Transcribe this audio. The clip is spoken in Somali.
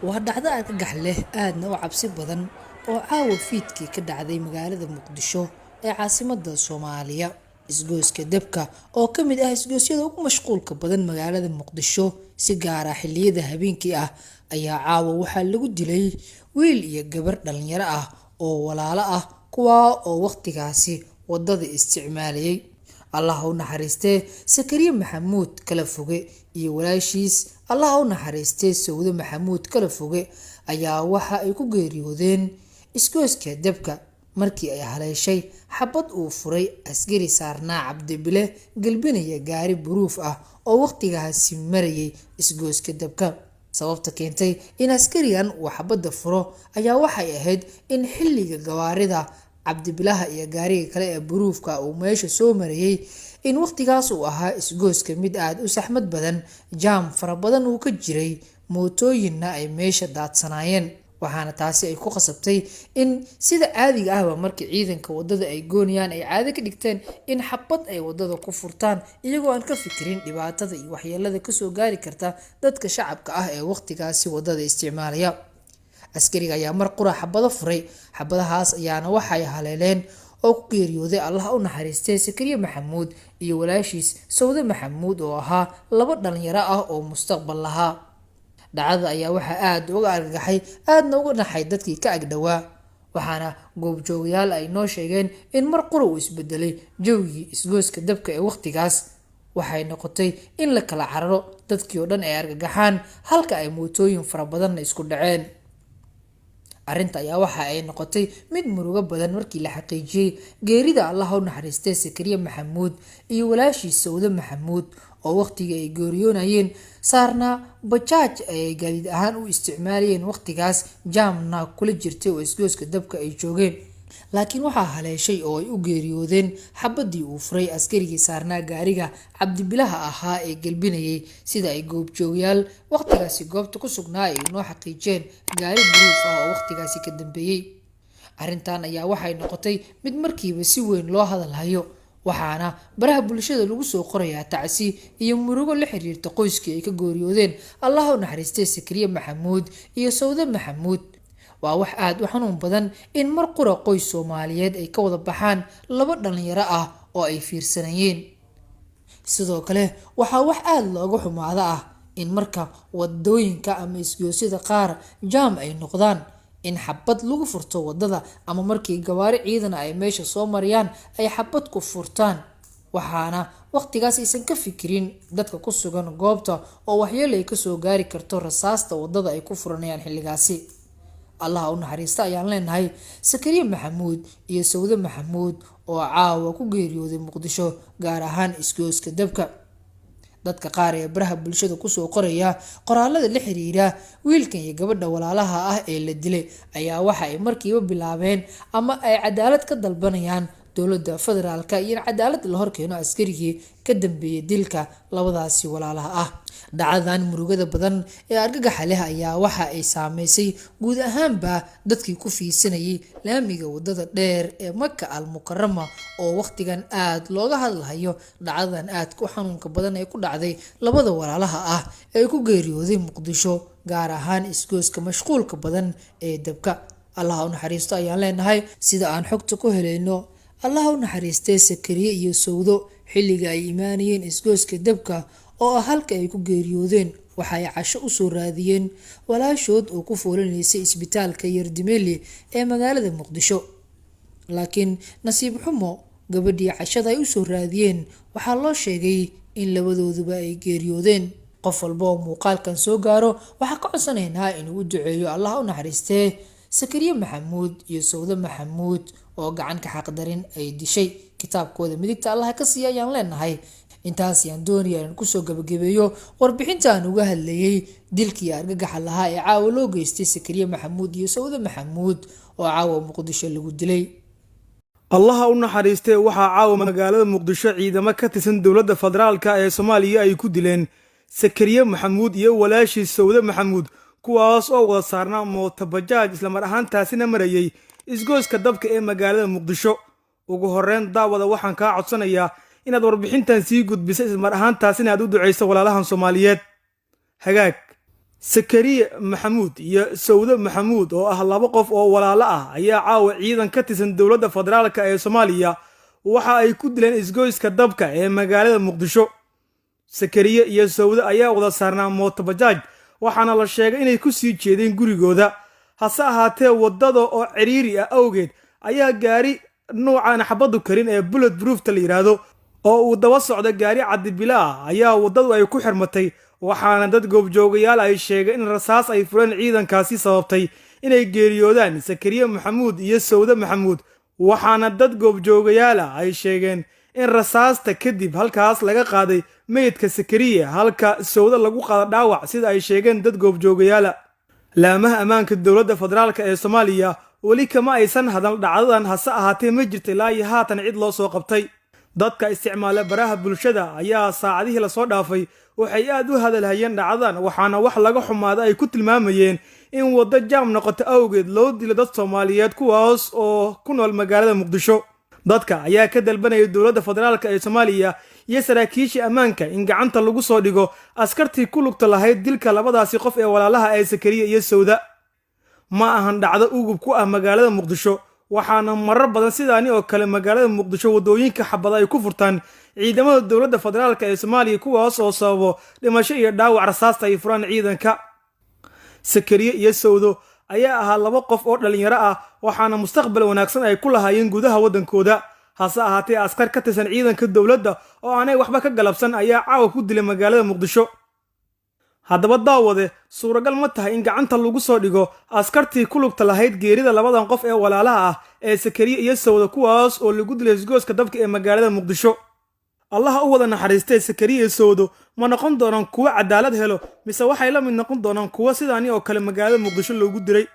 waa dhacdo argagax leh aadna u cabsi badan oo caawa fiidkii ka dhacday magaalada muqdisho ee caasimadda Soomaaliya. Isgoyska dabka oo ka mid ah isgoysyada ugu mashquulka badan magaalada muqdisho si gaar ah xilliyada habeenkii ah ayaa caawa waxaa lagu dilay wiil iyo gabar dhalinyaro ah oo walaalo ah kuwa oo waqtigaasi wadada isticmaalayay. Allah u naxariistee Sakariya Maxamuud kala foge iyo walaashiis Allah u naxariistee Sawda Maxamuud kala foge ayaa waxa ay ku geeriyoodeen isgoyska dabka markii ay haleeshay xabad uu furay askari saarnaa Cabdibile galbinaya gaari buruuf ah oo waqtigaasi marayay isgoyska dabka. Sababta keentay in askarigan uu xabada furo ayaa waxay ahayd in xilliga gawaarida Cabdibilaha iyo gaariga kale ee buruufka uu meesha soo marayay in waqtigaas uu ahaa isgoyska mid aad u saxmad badan, jaam fara badan uu ka jiray, mootooyinna ay meesha daadsanaayeen. waxaana taasi ay ku qasabtay in sida caadiga ahba markii ciidanka wadada ay goonayaan ay caado ka dhigteen in xabad ay wadada ku furtaan iyagoo aan ka fikirin dhibaatada iyo waxyeelada ka soo gaari karta dadka shacabka ah ee waqtigaasi wadada isticmaalaya. Askariga ayaa mar qura xabado furay, xabadahaas ayaana waxay haleeleen oo ku geeriyooday Allah u naxariistay Sakariya Maxamuud iyo walaashiis Sawda Maxamuud oo ahaa laba dhalinyaro ah oo mustaqbal lahaa. Dhacdada ayaa waxa aad uga argagaxay aadna uga naxay dadkii ka agdhawaa, waxaana goobjoogayaal ay noo sheegeen in mar qura uu isbedelay jawgii isgoyska dabka ee waqtigaas. waxay noqotay in la kala cararo, dadkii oo dhan ay argagaxaan halka ay mootooyin fara badan isku dhaceen. Arrinta ayaa waxa ay noqotay mid murugo badan markii la xaqiijiyay geerida Allah u naxariistay Sakariya Maxamuud iyo walaashiis Sawda Maxamuud oo waqtiga ay geeriyoonayeen saarna bajaaj ay gaadiid ahaan u isticmaalayeen waqtigaas jaamna kula jirtay oo isgoyska dabka ay joogeen. Laakiin waxaa haleeshay oo ay u geeriyoodeen xabadii uu furay askarigii saarnaa gaariga Cabdibilaha ahaa ee galbinayay sida ay goobjoogayaal waqtigaasi goobta ku sugnaa ay noo xaqiijeen gaari buruuf ah oo waqtigaasi ka dambeeyay. Arrintan ayaa waxay noqotay mid markiiba si weyn loo hadalhayo, waxaana baraha bulshada lagu soo qorayaa tacsi iyo murugo la xiriirta qoyskii ay ka geeriyoodeen Allah u naxariistay Sakariya Maxamuud iyo Sawda Maxamuud. waa wax aad u xanuun badan in mar qura qoys Soomaaliyeed ay ka wada baxaan laba dhalinyaro ah oo ay fiirsanayeen. Sidoo kale waxaa wax aad looga xumaada ah in marka wadooyinka ama isgoysyada qaar jaam ay noqdaan in xabad lagu furto wadada ama markii gawaari ciidan ay meesha soo marayaan ay xabad ku furtaan, waxaana waqtigaas aysan ka fikirin dadka ku sugan goobta oo waxyeello ay ka soo gaari karto rasaasta wadada ay ku furanayaan xilligaasi. Allah u naxariista ayaan leenahay Sakariya Maxamuud iyo Sawda Maxamuud oo caawa ku geeriyooday Muqdisho gaar ahaan isgoyska dabka. Dadka qaar ee baraha bulshada ku soo qoraya qoraalada la xiriira wiilkan iyo gabadha walaalaha ah ee la dilay ayaa waxa ay markiiba bilaabeen ama ay cadaalad ka dalbanayaan dowladda federaalka iyo cadaalad la horkeeno askarigii ka dambeeyay dilka labadaasi walaalaha ah. Dhacdadan murugada badan ee argagaxa leh ayaa waxa ay saameysay guud ahaanba dadkii ku fiirsanayay laamiga wadada dheer ee Makka al-Mukarrama oo waqtigan aad looga hadlayo. Dhacdadan aad ku xanuunka badan ee ku dhacday labada walaalaha ah ee ku geeriyooday Muqdisho gaar ahaan isgoyska mashquulka badan ee dabka. Allah u naxariisto ayaan leenahay sida aan xogta ku helayno. Allah u naxariistay Sakariya iyo Sawdo xilliga ay imaanayeen isgoyska dabka oo halka ay ku geeriyoodeen waxay casho u soo raadiyeen walaashood oo ku foolanaysay isbitaalka Yardimeli ee magaalada Muqdisho. Laakiin nasiib xumo gabadhii cashada ay u soo raadiyeen waxaa loo sheegay in labadooduba ay geeriyoodeen. Qof walba oo muuqaalkan soo gaaro waxaa ka codsanaynaa inuu u duceeyo Allah u naxariistay Sakariya Maxamuud iyo Sawda Maxamuud oo gacan ka xaqdarin ay dishay. Kitaabkooda midigta Allah ka siiya ayaan leenahay. intaas ayaan doonayaa inaan kusoo gabagabeeyo warbixintaan uga hadlayay dilkii argagaxa lahaa ee caawa loo geystay Sakariya Maxamuud iyo Sawda Maxamuud oo caawa Muqdisho lagu dilay. Allah u naxariistay waxaa caawa magaalada Muqdisho ciidamo ka tirsan dowladda federaalka ee Soomaaliya ay ku dileen Sakariya Maxamuud iyo walaashiis Sawda Maxamuud kuwaas oo wada saarnaa mooto bajaaj isla mar ahaantaasina marayay isgoyska dabka ee magaalada Muqdisho. ugu horreyn daawada waxaan kaa codsanayaa inaad warbixintan sii gudbisay isla mar ahaantaasina aad u duceyso walaalahan Soomaaliyeed. hagaag sakariye maxamuud iyo sawde maxamuud oo ah laba qof oo walaalo ah ayaa caawa ciidan ka tirsan dowladda federaalka ee Soomaaliya waxa ay ku dileen isgoyska dabka ee magaalada Muqdisho. sakariye iyo sawde ayaa wada saarnaa mooto bajaaj waxaana la sheegay inay ku sii jeedeen gurigooda. hase ahaatee wadada oo ciriiri ah awgeed ayaa gaari noocan xabadu karin ee bullet proof la yiraahdo oo uu daba socda gaari cadibila ah ayaa wadadu ay ku xirmatay, waxaana dad goobjoogayaal ay sheegeen in rasaas ay fureen ciidankaasi sababtay inay geeriyoodaan sakariye maxamuud iyo sawde maxamuud. waxaana dad goobjoogayaal ay sheegeen in rasaasta kadib halkaas laga qaaday meydka sakariye halka sawde lagu qaado dhaawac sida ay sheegeen dad goobjoogayaal. laamaha ammaanka dowladda federaalka ee Soomaaliya weli kama aysan hadal dhacdadan, hase ahaatee ma jirto ilaa iyo haatan cid loo soo qabtay. dadka isticmaala baraha bulshada ayaa saacadihii la soo dhaafay waxay aad u hadalhayeen dhacdadan, waxaana wax laga xumaada ay ku tilmaamayeen in waddo jaam noqoto awgeed loo dilo dad Soomaaliyeed kuwaas oo ku nool magaalada Muqdisho. dadka ayaa ka dalbanaya dowladda federaalka ee Soomaaliya iyo saraakiisha ammaanka in gacanta lagu soo dhigo askartii ku lugta lahayd dilka labadaasi qof ee walaalaha ee sakariye iyo sawde. ma ahan dhacdo ugub ku ah magaalada Muqdisho, waxaana marar badan sidaani oo kale magaalada Muqdisho wadooyinka xabada ay ku furtaan ciidamada dowladda federaalka ee Soomaaliya kuwaas oo sababo dhimasho iyo dhaawac rasaasta ay furaan ciidanka. sakariye iyo sawde ayaa ahaa laba qof oo dhalinyaro ah, waxaana mustaqbal wanaagsan ay ku lahaayeen gudaha waddankooda. hase ahaatee askar ka tirsan ciidanka dowladda oo aanay waxba ka galabsan ayaa caawa ku dilay magaalada Muqdisho. haddaba daawade, suuragal ma tahay in gacanta lagu soo dhigo askartii ku lugta lahayd geerida labadan qof ee walaalaha ah ee sakariye iyo sawde kuwaas oo lagu dilay isgooska dabka ee magaalada Muqdisho? allaha u wada naxariistay sakariye iyo sawde ma noqon doonaan kuwo cadaalad helo mise waxay la mid noqon doonaan kuwo sidaani oo kale magaalada Muqdisho loogu diray?